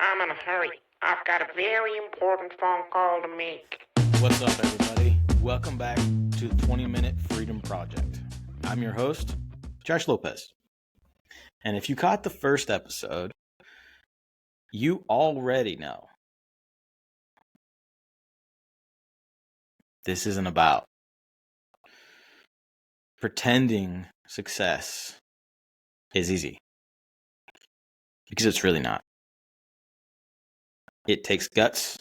I'm in a hurry. I've got a very important phone call to make. What's up, everybody? Welcome back to the 20-Minute Freedom Project. I'm your host, Josh Lopez. And if you caught the first episode, you already know this isn't about pretending success is easy, because it's really not. It takes guts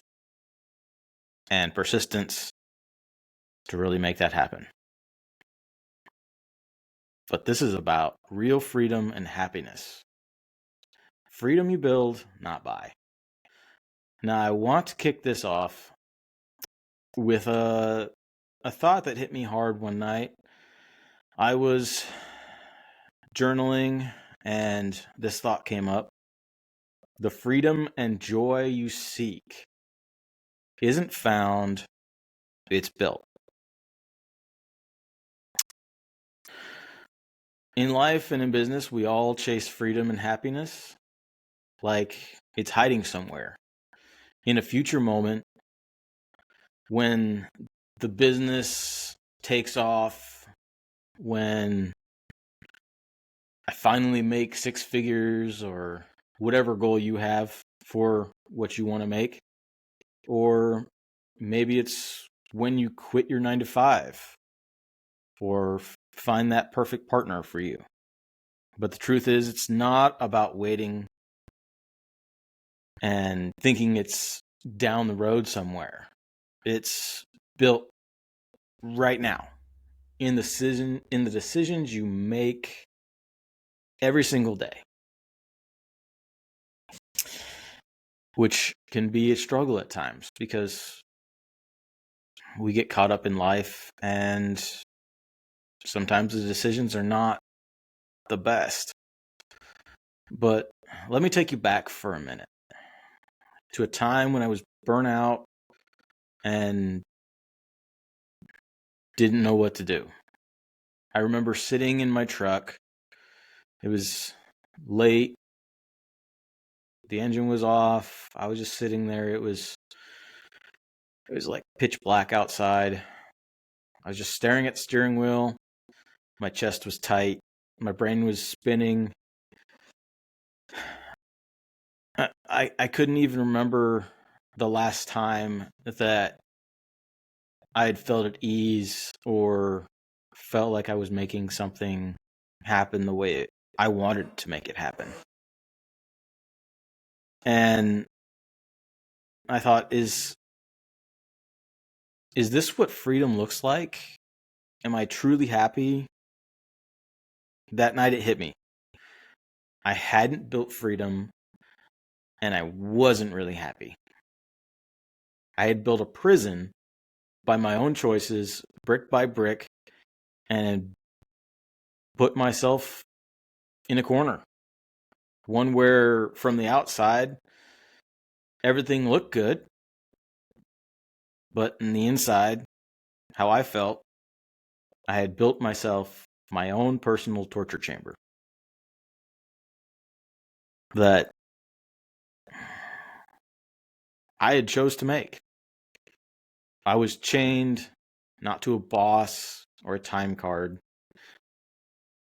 and persistence to really make that happen. But this is about real freedom and happiness. Freedom you build, not buy. Now, I want to kick this off with a thought that hit me hard one night. I was journaling and this thought came up. The freedom and joy you seek isn't found, it's built. In life and in business, we all chase freedom and happiness like it's hiding somewhere. In a future moment, when the business takes off, when I finally make six figures or whatever goal you have for what you want to make, or maybe it's when you quit your 9 to 5 or find that perfect partner for you. But the truth is, it's not about waiting and thinking it's down the road somewhere. It's built right now in the decisions you make every single day, which can be a struggle at times because we get caught up in life and sometimes the decisions are not the best. But let me take you back for a minute to a time when I was burnt out and didn't know what to do. I remember sitting in my truck. It was late. The engine was off. I was just sitting there. It was like pitch black outside. I was just staring at the steering wheel. My chest was tight. My brain was spinning. I couldn't even remember the last time that I had felt at ease or felt like I was making something happen the way I wanted to make it happen. And I thought, is this what freedom looks like? Am I truly happy? That night it hit me. I hadn't built freedom and I wasn't really happy. I had built a prison by my own choices, brick by brick, and put myself in a corner. One where from the outside, everything looked good, but in the inside, how I felt, I had built myself my own personal torture chamber that I had chose to make. I was chained not to a boss or a time card,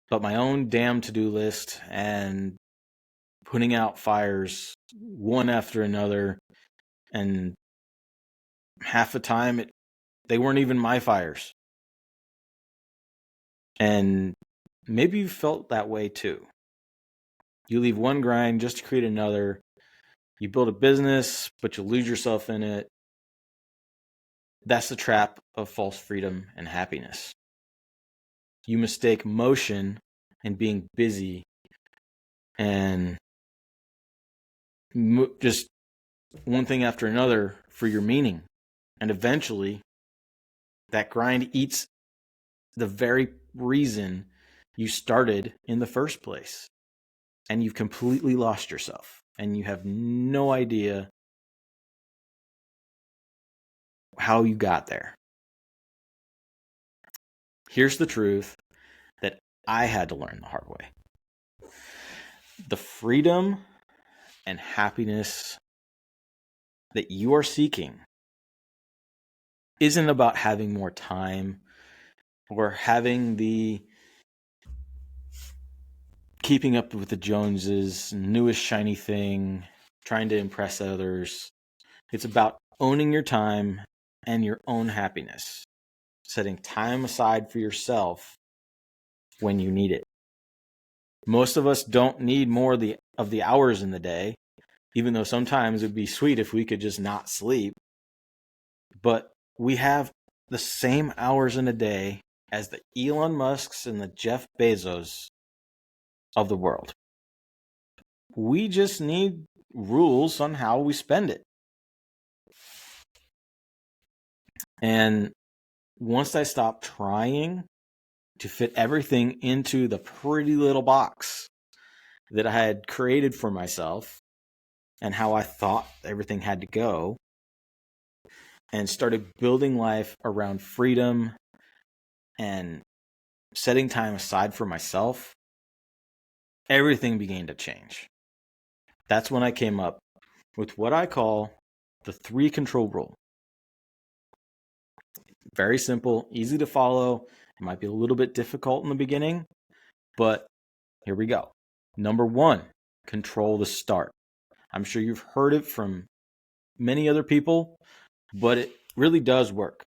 but my own damn to-do list and putting out fires one after another. And half the time, they weren't even my fires. And maybe you felt that way too. You leave one grind just to create another. You build a business, but you lose yourself in it. That's the trap of false freedom and happiness. You mistake motion and being busy and just one thing after another for your meaning. And eventually, that grind eats the very reason you started in the first place. And you've completely lost yourself. And you have no idea how you got there. Here's the truth that I had to learn the hard way. The freedom and happiness that you are seeking isn't about having more time or having the keeping up with the Joneses, newest shiny thing, trying to impress others. It's about owning your time and your own happiness, setting time aside for yourself when you need it. Most of us don't need more of the hours in the day, even though sometimes it would be sweet if we could just not sleep. But we have the same hours in a day as the Elon Musks and the Jeff Bezos of the world. We just need rules on how we spend it. And once I stopped trying to fit everything into the pretty little box that I had created for myself and how I thought everything had to go, and started building life around freedom and setting time aside for myself, everything began to change. That's when I came up with what I call the 3 control rule. Very simple, easy to follow. It might be a little bit difficult in the beginning, but here we go. Number 1, control the start. I'm sure you've heard it from many other people, but it really does work.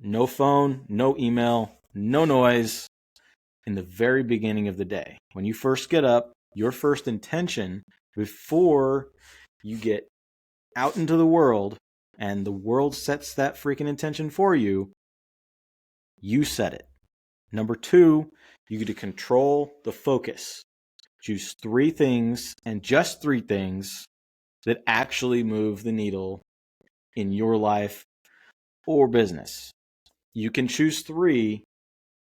No phone, no email, no noise in the very beginning of the day. When you first get up, your first intention before you get out into the world and the world sets that freaking intention for you, you set it. Number 2, you get to control the focus. Choose 3 things, and just 3 things, that actually move the needle in your life or business. You can choose 3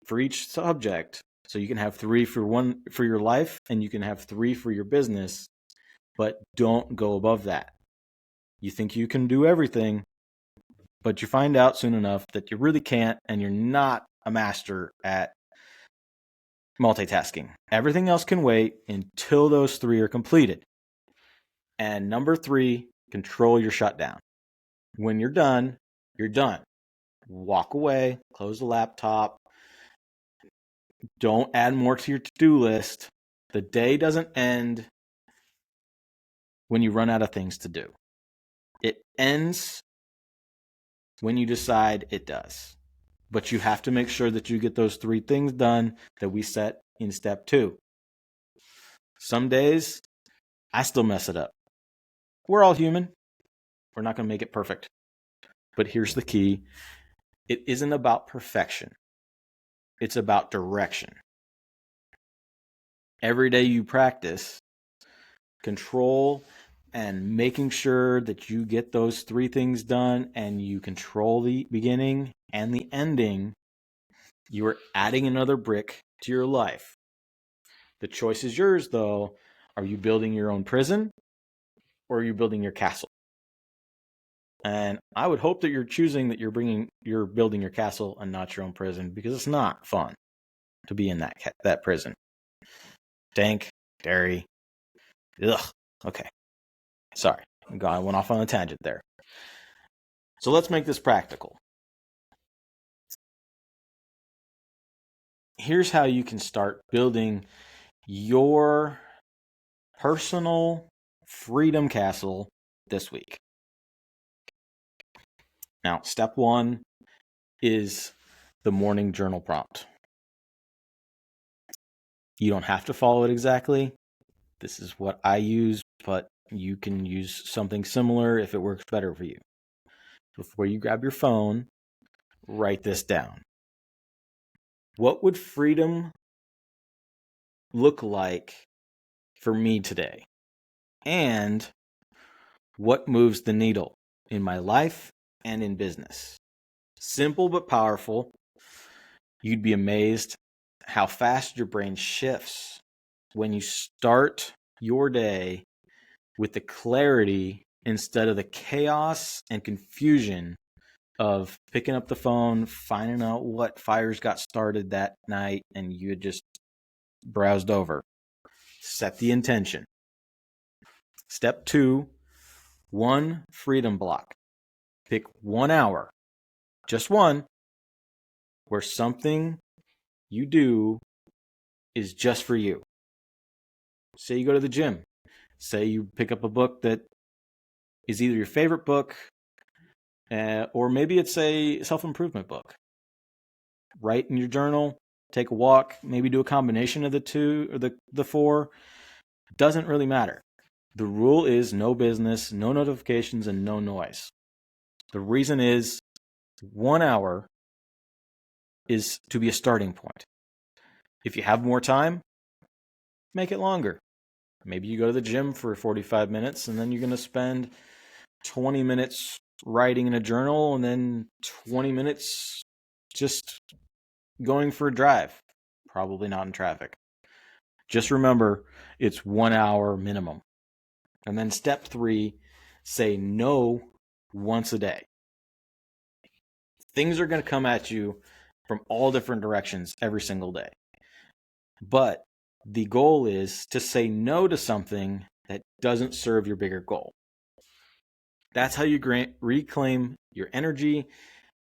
for each subject. So you can have 3 for your life, and you can have 3 for your business, but don't go above that. You think you can do everything, but you find out soon enough that you really can't, and you're not a master at multitasking. Everything else can wait until those 3 are completed. And number 3, control your shutdown. When you're done, you're done. Walk away, close the laptop. Don't add more to your to-do list. The day doesn't end when you run out of things to do. It ends when you decide it does. But you have to make sure that you get those 3 things done that we set in step 2. Some days, I still mess it up. We're all human. We're not going to make it perfect. But here's the key. It isn't about perfection. It's about direction. Every day you practice control and making sure that you get those 3 things done and you control the beginning and the ending, you are adding another brick to your life. The choice is yours, though. Are you building your own prison or are you building your castle? And I would hope that you're choosing that you're building your castle and not your own prison, because it's not fun to be in that prison. Dank, dairy, ugh. Okay, sorry, I went off on a tangent there. So let's make this practical. Here's how you can start building your personal freedom castle this week. Now, step 1 is the morning journal prompt. You don't have to follow it exactly. This is what I use, but you can use something similar if it works better for you. Before you grab your phone, write this down. What would freedom look like for me today? And what moves the needle in my life and in business? Simple but powerful. You'd be amazed how fast your brain shifts when you start your day with the clarity instead of the chaos and confusion of picking up the phone, finding out what fires got started that night, and you had just browsed over. Set the intention. Step 2, 1 freedom block. Pick 1 hour, just one, where something you do is just for you. Say you go to the gym. Say you pick up a book that is either your favorite book or maybe it's a self-improvement book. Write in your journal, take a walk, maybe do a combination of the two or the four. Doesn't really matter. The rule is no business, no notifications, and no noise. The reason is 1 hour is to be a starting point. If you have more time, make it longer. Maybe you go to the gym for 45 minutes and then you're going to spend 20 minutes writing in a journal and then 20 minutes just going for a drive. Probably not in traffic. Just remember, it's 1 hour minimum. And then step 3, say no once a day. Things are going to come at you from all different directions every single day. But the goal is to say no to something that doesn't serve your bigger goal. That's how you reclaim your energy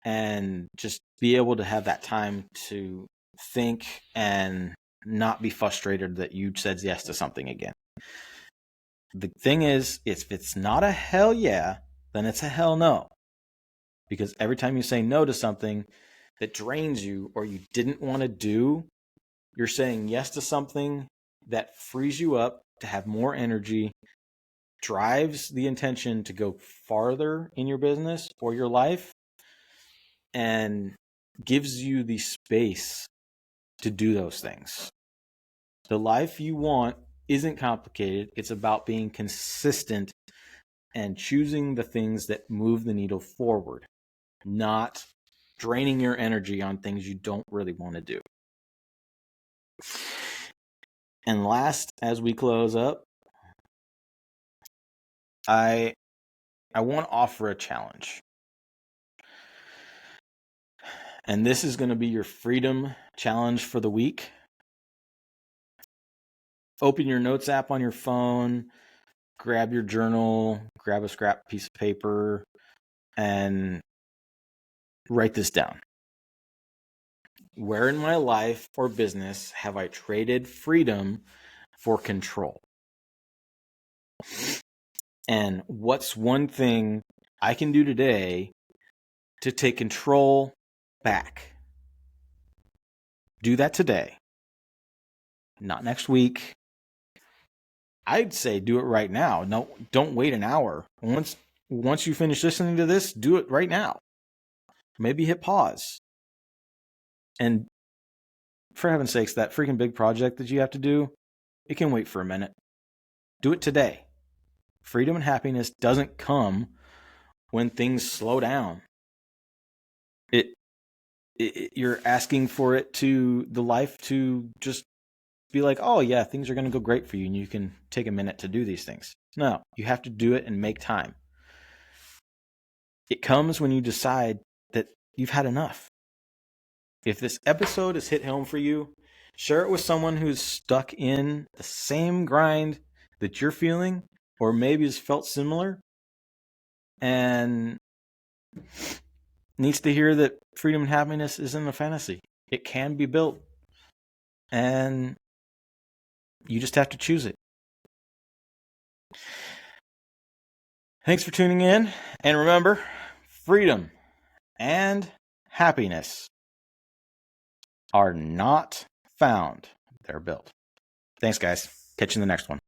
and just be able to have that time to think and not be frustrated that you said yes to something again. The thing is, if it's not a hell yeah, then it's a hell no. Because every time you say no to something that drains you or you didn't want to do, you're saying yes to something that frees you up to have more energy, drives the intention to go farther in your business or your life, and gives you the space to do those things. The life you want isn't complicated. It's about being consistent and choosing the things that move the needle forward, not draining your energy on things you don't really want to do. And last, as we close up, I want to offer a challenge. And this is going to be your freedom challenge for the week. Open your notes app on your phone, grab your journal, grab a scrap piece of paper, and write this down. Where in my life or business have I traded freedom for control? And what's one thing I can do today to take control back? Do that today, not next week. I'd say do it right now. No, don't wait an hour. Once you finish listening to this, do it right now. Maybe hit pause. And for heaven's sakes, that freaking big project that you have to do, it can wait for a minute. Do it today. Freedom and happiness doesn't come when things slow down. You're asking for it to the life to just be like, oh yeah, things are going to go great for you and you can take a minute to do these things. No, you have to do it and make time. It comes when you decide that you've had enough. If this episode has hit home for you, share it with someone who's stuck in the same grind that you're feeling, or maybe has felt similar, and needs to hear that freedom and happiness isn't a fantasy. It can be built, and you just have to choose it. Thanks for tuning in, and remember, freedom and happiness are not found. They're built. Thanks, guys. Catch you in the next one.